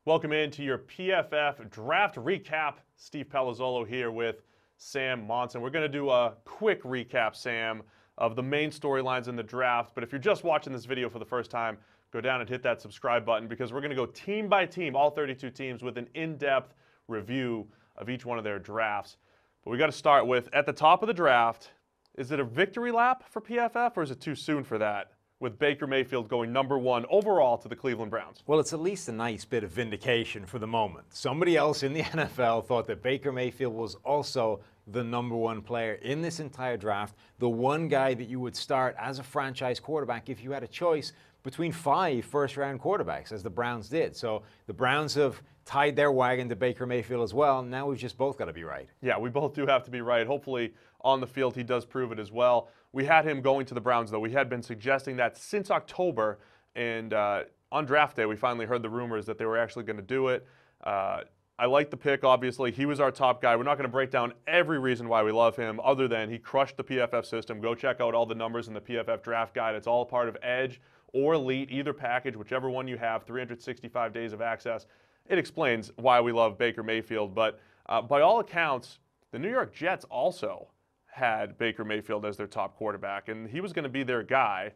Welcome into your PFF draft recap. Steve Palazzolo here with Sam Monson. We're going to do a quick recap, Sam, of the main storylines in the draft. But if you're just watching this video for the first time, go down and hit that subscribe button because we're going to go team by team, all 32 teams, with an in-depth review of each one of their drafts. But we got to start with, at the top of the draft, is it a victory lap for PFF or is it too soon for that, with Baker Mayfield going #1 overall to the Cleveland Browns? Well, it's at least a nice bit of vindication for the moment. Somebody else in the NFL thought that Baker Mayfield was also the #1 player in this entire draft, the one guy that you would start as a franchise quarterback if you had a choice between 5 first-round quarterbacks, as the Browns did. So the Browns have tied their wagon to Baker Mayfield as well. Now we've just both got to be right. Yeah, we both do have to be right. Hopefully on the field he does prove it as well. We had him going to the Browns, though. We had been suggesting that since October, and on draft day we finally heard the rumors that they were actually going to do it. I like the pick, obviously. He was our top guy. We're not going to break down every reason why we love him other than he crushed the PFF system. Go check out all the numbers in the PFF draft guide. It's all part of Edge or Elite, either package, whichever one you have, 365 days of access. It explains why we love Baker Mayfield. But by all accounts, the New York Jets also had Baker Mayfield as their top quarterback, and he was going to be their guy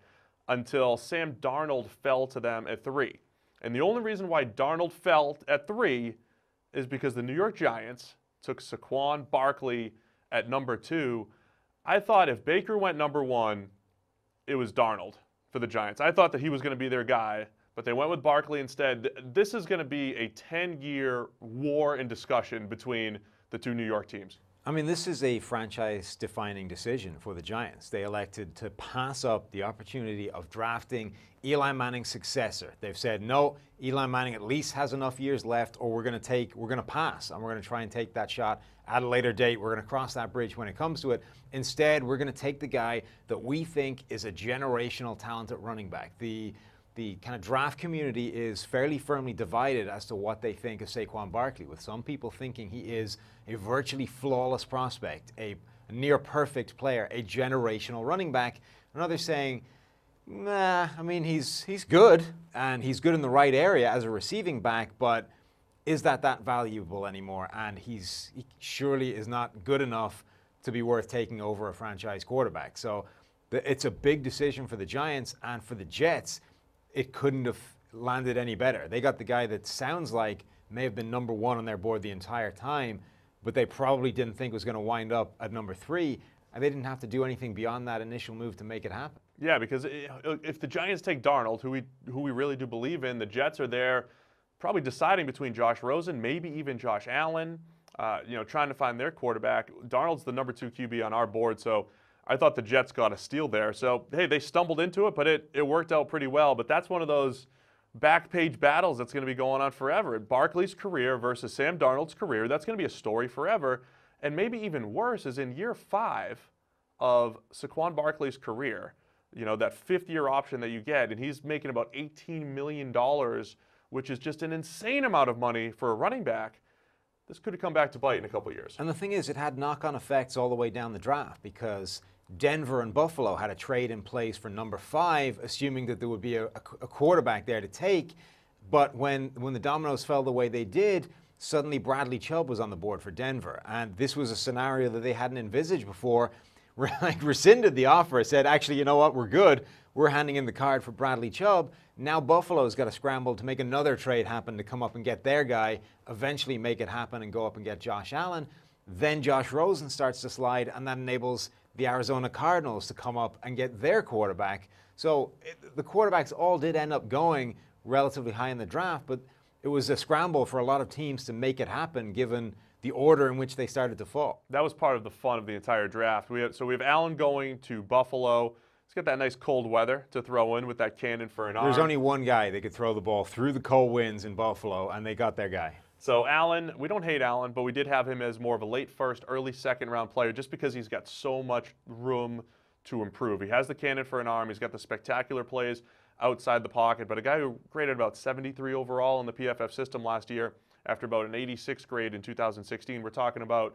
until Sam Darnold fell to them at 3. And the only reason why Darnold fell at 3 is because the New York Giants took Saquon Barkley at #2. I thought if Baker went #1, it was Darnold for the Giants. I thought that he was going to be their guy, but they went with Barkley instead. This is going to be a 10-year war and discussion between the two New York teams. I mean, this is a franchise-defining decision for the Giants. They elected to pass up the opportunity of drafting Eli Manning's successor. They've said, no, Eli Manning at least has enough years left, or we're going to pass, and we're going to try and take that shot at a later date. We're going to cross that bridge when it comes to it. Instead, we're going to take the guy that we think is a generational talent at running back. The kind of draft community is fairly firmly divided as to what they think of Saquon Barkley, with some people thinking he is a virtually flawless prospect, a near-perfect player, a generational running back, and others saying, nah, I mean, he's good, and he's good in the right area as a receiving back, but is that valuable anymore? And he surely is not good enough to be worth taking over a franchise quarterback. So it's a big decision for the Giants, and for the Jets, it couldn't have landed any better. They got the guy that sounds like may have been #1 on their board the entire time, but they probably didn't think was going to wind up at #3, and they didn't have to do anything beyond that initial move to make it happen. Yeah, because if the Giants take Darnold, who we really do believe in, the Jets are there probably deciding between Josh Rosen, maybe even Josh Allen, trying to find their quarterback. Darnold's the #2 QB on our board, so I thought the Jets got a steal there. So, hey, they stumbled into it, but it worked out pretty well. But that's one of those back page battles that's going to be going on forever. Barkley's career versus Sam Darnold's career, that's going to be a story forever. And maybe even worse is in year 5 of Saquon Barkley's career, that 5th-year option that you get, and he's making about $18 million, which is just an insane amount of money for a running back. This could have come back to bite in a couple of years. And the thing is, it had knock-on effects all the way down the draft, because Denver and Buffalo had a trade in place for #5, assuming that there would be a quarterback there to take. But when the dominoes fell the way they did, suddenly Bradley Chubb was on the board for Denver. And this was a scenario that they hadn't envisaged before. Rescinded the offer, said, actually, you know what, we're good. We're handing in the card for Bradley Chubb. Now Buffalo's got to scramble to make another trade happen to come up and get their guy, eventually make it happen and go up and get Josh Allen. Then Josh Rosen starts to slide, and that enables the Arizona Cardinals to come up and get their quarterback. So the quarterbacks all did end up going relatively high in the draft, but it was a scramble for a lot of teams to make it happen given the order in which they started to fall. That was part of the fun of the entire draft. We have Allen going to Buffalo. He's got that nice cold weather to throw in with that cannon for an arm. There's only one guy that could throw the ball through the cold winds in Buffalo, and they got their guy. So Allen, we don't hate Allen, but we did have him as more of a late first, early second round player just because he's got so much room to improve. He has the cannon for an arm. He's got the spectacular plays outside the pocket, but a guy who graded about 73 overall in the PFF system last year after about an 86 grade in 2016. We're talking about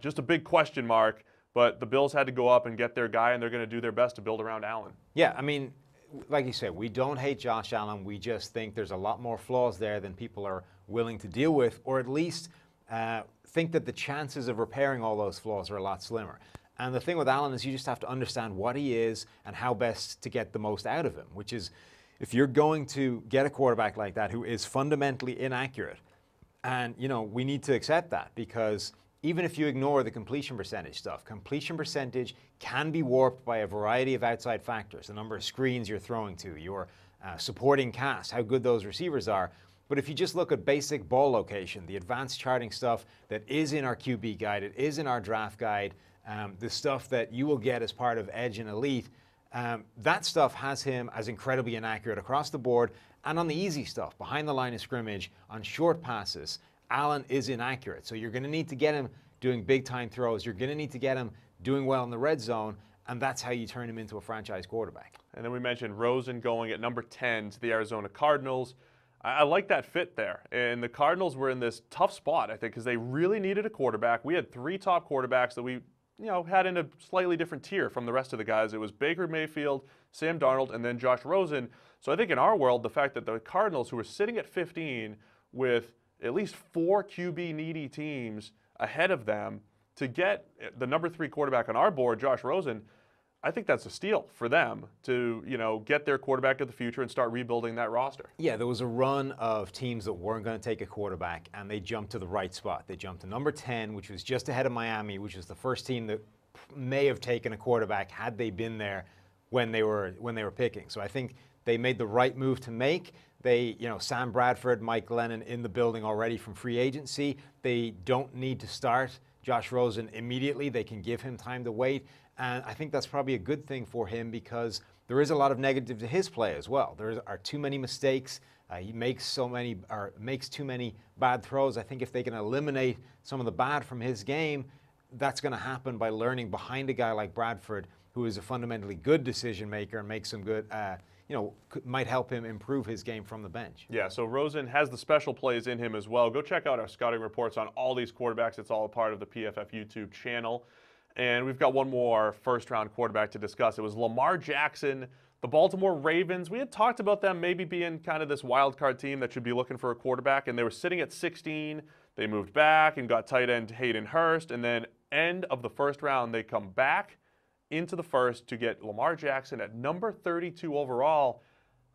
just a big question mark, but the Bills had to go up and get their guy, and they're going to do their best to build around Allen. Yeah, I mean, like you said, we don't hate Josh Allen. We just think there's a lot more flaws there than people are willing to deal with, or at least think that the chances of repairing all those flaws are a lot slimmer. And the thing with Allen is you just have to understand what he is and how best to get the most out of him, which is if you're going to get a quarterback like that who is fundamentally inaccurate, and, you know, we need to accept that because even if you ignore the completion percentage stuff, completion percentage can be warped by a variety of outside factors, the number of screens you're throwing to, your supporting cast, how good those receivers are. But if you just look at basic ball location, the advanced charting stuff that is in our QB guide, it is in our draft guide, the stuff that you will get as part of Edge and Elite, that stuff has him as incredibly inaccurate across the board. And on the easy stuff, behind the line of scrimmage, on short passes, Allen is inaccurate. So you're going to need to get him doing big-time throws. You're going to need to get him doing well in the red zone, and that's how you turn him into a franchise quarterback. And then we mentioned Rosen going at number 10 to the Arizona Cardinals. I like that fit there. And the Cardinals were in this tough spot, I think, because they really needed a quarterback. We had 3 top quarterbacks that we had in a slightly different tier from the rest of the guys. It was Baker Mayfield, Sam Darnold, and then Josh Rosen. So I think in our world, the fact that the Cardinals, who were sitting at 15 with at least 4 QB-needy teams ahead of them, to get the number 3 quarterback on our board, Josh Rosen, I think that's a steal for them to, get their quarterback of the future and start rebuilding that roster. Yeah, there was a run of teams that weren't going to take a quarterback, and they jumped to the right spot. They jumped to number 10, which was just ahead of Miami, which was the first team that may have taken a quarterback had they been there when they were picking. So I think they made the right move to make. They, Sam Bradford, Mike Glennon in the building already from free agency. They don't need to start Josh Rosen immediately. They can give him time to wait. And I think that's probably a good thing for him because there is a lot of negative to his play as well. There are too many mistakes. He makes too many bad throws. I think if they can eliminate some of the bad from his game, that's going to happen by learning behind a guy like Bradford, who is a fundamentally good decision maker and makes some good, might help him improve his game from the bench. Yeah, so Rosen has the special plays in him as well. Go check out our scouting reports on all these quarterbacks. It's all a part of the PFF YouTube channel. And we've got one more first-round quarterback to discuss. It was Lamar Jackson, the Baltimore Ravens. We had talked about them maybe being kind of this wild card team that should be looking for a quarterback, and they were sitting at 16. They moved back and got tight end Hayden Hurst, and then end of the first round, they come back into the first to get Lamar Jackson at number 32 overall.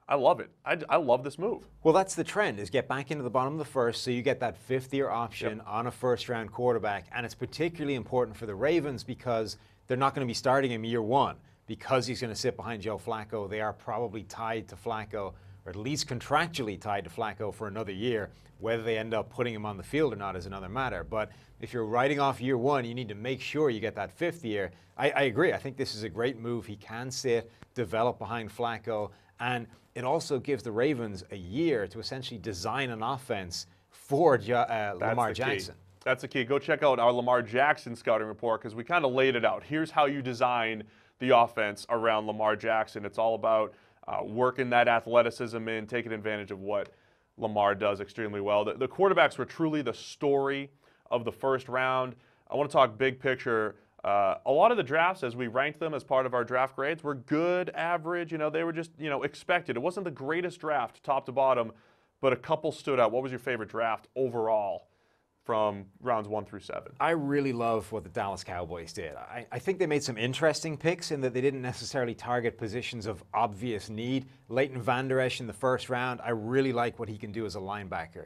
I love it. I love this move. Well, that's the trend, is get back into the bottom of the first so you get that fifth-year option on a first-round quarterback. And it's particularly important for the Ravens because they're not going to be starting him year one because he's going to sit behind Joe Flacco. They are probably tied to Flacco, or at least contractually tied to Flacco for another year. Whether they end up putting him on the field or not is another matter. But if you're writing off year one, you need to make sure you get that fifth year. I agree. I think this is a great move. He can sit, develop behind Flacco, and it also gives the Ravens a year to essentially design an offense for Lamar Jackson. That's the key. Go check out our Lamar Jackson scouting report because we kind of laid it out. Here's how you design the offense around Lamar Jackson. It's all about working that athleticism in, taking advantage of what Lamar does extremely well. The quarterbacks were truly the story of the first round. I want to talk big picture. A lot of the drafts, as we ranked them as part of our draft grades, were good, average. They were just, expected. It wasn't the greatest draft, top to bottom, but a couple stood out. What was your favorite draft overall from rounds 1 through 7? I really love what the Dallas Cowboys did. I think they made some interesting picks in that they didn't necessarily target positions of obvious need. Leighton Vander Esch in the first round, I really like what he can do as a linebacker.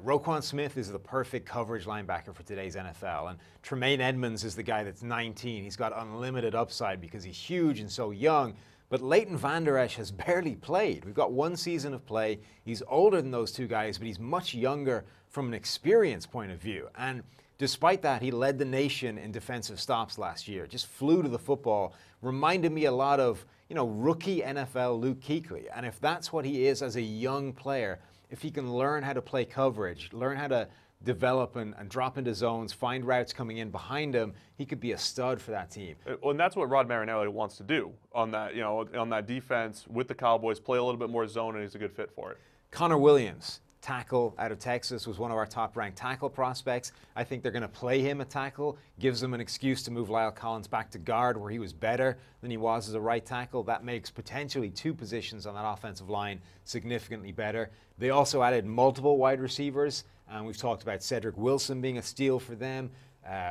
Roquan Smith is the perfect coverage linebacker for today's NFL, and Tremaine Edmonds is the guy that's 19. He's got unlimited upside because he's huge and so young, but Leighton Vander Esch has barely played. We've got one season of play. He's older than those two guys, but he's much younger from an experience point of view, and despite that, he led the nation in defensive stops last year, just flew to the football, reminded me a lot of, rookie NFL Luke Kuechly, and if that's what he is as a young player, if he can learn how to play coverage, learn how to develop and drop into zones, find routes coming in behind him, he could be a stud for that team. And that's what Rod Marinelli wants to do on that, on that defense with the Cowboys, play a little bit more zone, and he's a good fit for it. Connor Williams, tackle out of Texas, was one of our top-ranked tackle prospects. I think they're going to play him at tackle, gives them an excuse to move Lyle Collins back to guard, where he was better than he was as a right tackle. That makes potentially 2 positions on that offensive line significantly better. They also added multiple wide receivers, and we've talked about Cedric Wilson being a steal for them.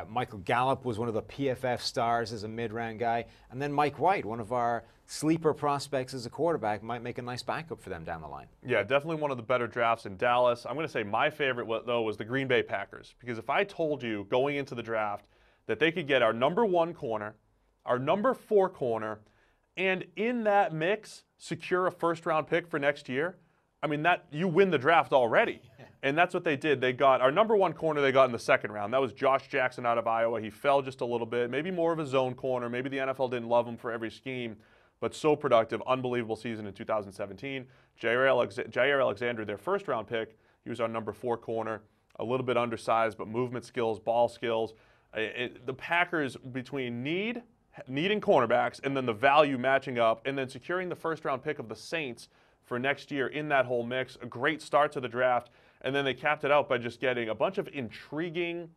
Michael Gallup was one of the PFF stars as a mid-round guy. And then Mike White, one of our sleeper prospects as a quarterback, might make a nice backup for them down the line. Yeah, definitely one of the better drafts in Dallas. I'm going to say my favorite, though, was the Green Bay Packers. Because if I told you going into the draft that they could get our number 1 corner, our number 4 corner, and in that mix, secure a first-round pick for next year, I mean, that you win the draft already. And that's what they did. They got our number 1 corner they got in the 2nd round. That was Josh Jackson out of Iowa. He fell just a little bit, maybe more of a zone corner. Maybe the NFL didn't love him for every scheme, but so productive, unbelievable season in 2017. Jair Alexander, their first-round pick, he was our number 4 corner, a little bit undersized, but movement skills, ball skills. The Packers, between needing cornerbacks and then the value matching up and then securing the first-round pick of the Saints for next year in that whole mix, a great start to the draft. And then they capped it out by just getting a bunch of intriguing,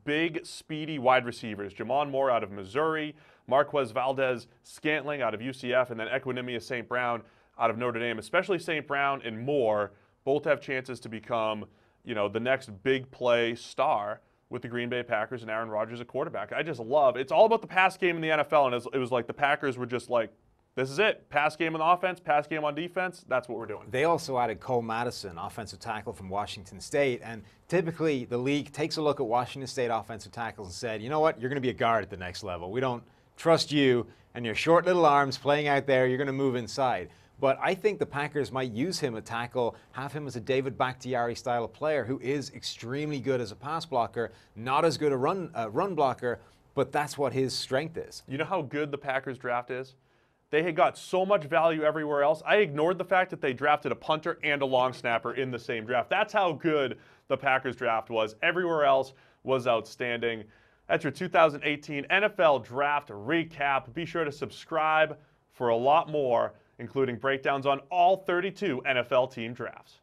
big, speedy wide receivers. Jamon Moore out of Missouri, Marquez Valdez-Scantling out of UCF, and then Equinemius St. Brown out of Notre Dame. Especially St. Brown and Moore both have chances to become, the next big play star with the Green Bay Packers and Aaron Rodgers at quarterback. I just love it. It's all about the pass game in the NFL, and it was like the Packers were just like, this is it. Pass game on offense, pass game on defense. That's what we're doing. They also added Cole Madison, offensive tackle from Washington State. And typically the league takes a look at Washington State offensive tackles and said, you know what, you're going to be a guard at the next level. We don't trust you and your short little arms playing out there. You're going to move inside. But I think the Packers might use him at tackle, have him as a David Bakhtiari style of player who is extremely good as a pass blocker, not as good a run blocker, but that's what his strength is. You know how good the Packers draft is? They had got so much value everywhere else. I ignored the fact that they drafted a punter and a long snapper in the same draft. That's how good the Packers draft was. Everywhere else was outstanding. That's your 2018 NFL Draft Recap. Be sure to subscribe for a lot more, including breakdowns on all 32 NFL team drafts.